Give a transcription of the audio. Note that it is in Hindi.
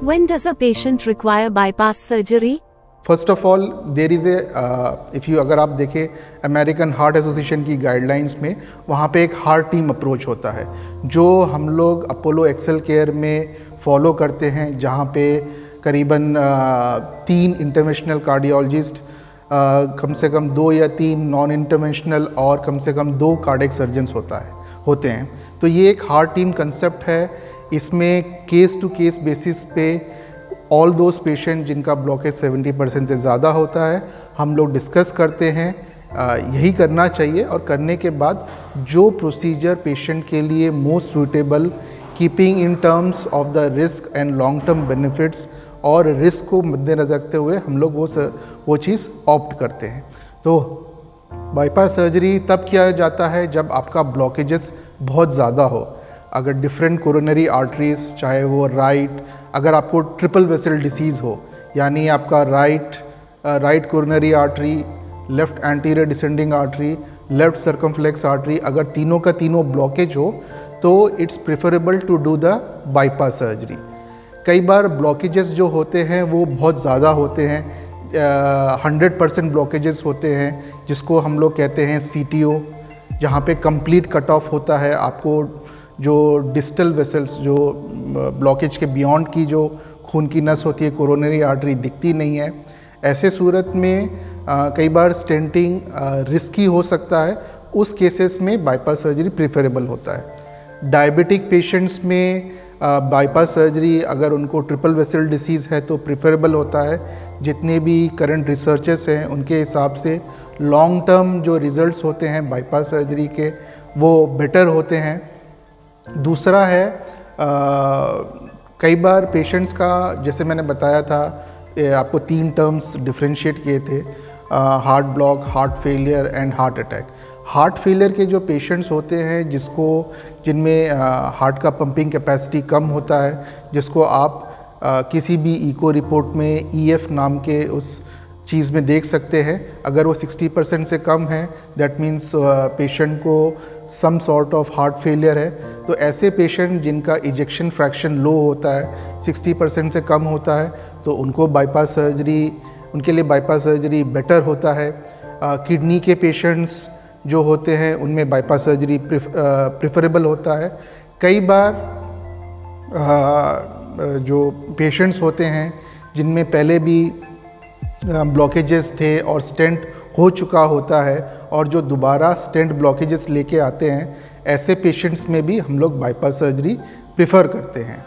When does a patient require bypass surgery? First of all there is अगर आप देखें अमेरिकन हार्ट एसोसिएशन की गाइडलाइंस में, वहाँ पे एक हार्ट टीम अप्रोच होता है जो हम लोग अपोलो एक्सेल केयर में फॉलो करते हैं, जहाँ पे करीबन 3 इंटरवेंशनल कार्डियोलॉजिस्ट, कम से कम 2 या 3 नॉन इंटरवेंशनल और कम से कम 2 कार्डियक सर्जन्स होते हैं। तो ये एक हार्ट टीम कंसेप्ट है। इसमें केस टू केस बेसिस पे ऑल दोज पेशेंट जिनका ब्लॉकेज 70% से ज़्यादा होता है, हम लोग डिस्कस करते हैं। यही करना चाहिए, और करने के बाद जो प्रोसीजर पेशेंट के लिए most suitable, keeping in terms of the risk and long term benefits और रिस्क को मद्देनज़र रखते हुए हम लोग वो चीज़ ऑप्ट करते हैं। तो बाईपास सर्जरी तब किया जाता है जब आपका ब्लॉकेजेस बहुत ज़्यादा हो। अगर डिफरेंट कोरोनरी आर्टरीज, चाहे वो अगर आपको ट्रिपल वेसल डिसीज़ हो, यानी आपका right coronary artery, left anterior descending artery, left circumflex artery, अगर तीनों का तीनों ब्लॉकेज हो तो it's preferable to do the bypass surgery. कई बार ब्लॉकेजेस जो होते हैं वो बहुत ज़्यादा होते हैं, 100% ब्लॉकेजेस होते हैं, जिसको हम लोग कहते हैं CTO, जहाँ पे कंप्लीट कट ऑफ होता है। आपको जो डिस्टल वेसल्स, जो ब्लॉकेज के बियॉन्ड की जो खून की नस होती है, कोरोनरी आर्टरी, दिखती नहीं है। ऐसे सूरत में कई बार स्टेंटिंग रिस्की हो सकता है। उस केसेस में बाईपास सर्जरी प्रेफरेबल होता है। डायबिटिक पेशेंट्स में बाईपास सर्जरी, अगर उनको ट्रिपल वेसल डिसीज़ है तो प्रेफरेबल होता है। जितने भी करंट रिसर्चेस हैं उनके हिसाब से लॉन्ग टर्म जो रिज़ल्ट्स होते हैं बाईपास सर्जरी के, वो बेटर होते हैं। दूसरा है कई बार पेशेंट्स का, जैसे मैंने बताया था, आपको 3 टर्म्स डिफ्रेंशिएट किए थे, heart block, heart failure and heart attack. Heart failure के जो पेशेंट्स होते हैं जिनमें हार्ट का पंपिंग कैपेसिटी कम होता है, जिसको आप किसी भी इको रिपोर्ट में EF नाम के उस चीज़ में देख सकते हैं। अगर वो 60% से कम है, दैट मीन्स पेशेंट को some sort of heart failure है। तो ऐसे पेशेंट जिनका इजेक्शन फ्रैक्शन लो होता है, 60% से कम होता है, तो उनके लिए बाईपास सर्जरी बेटर होता है। किडनी के पेशेंट्स जो होते हैं उनमें बाईपास सर्जरी प्रेफरेबल होता है। कई बार जो पेशेंट्स होते हैं जिनमें पहले भी ब्लॉकेजेस थे और स्टेंट हो चुका होता है, और जो दोबारा स्टेंट ब्लॉकेजेस लेके आते हैं, ऐसे पेशेंट्स में भी हम लोग बाईपास सर्जरी प्रेफर करते हैं।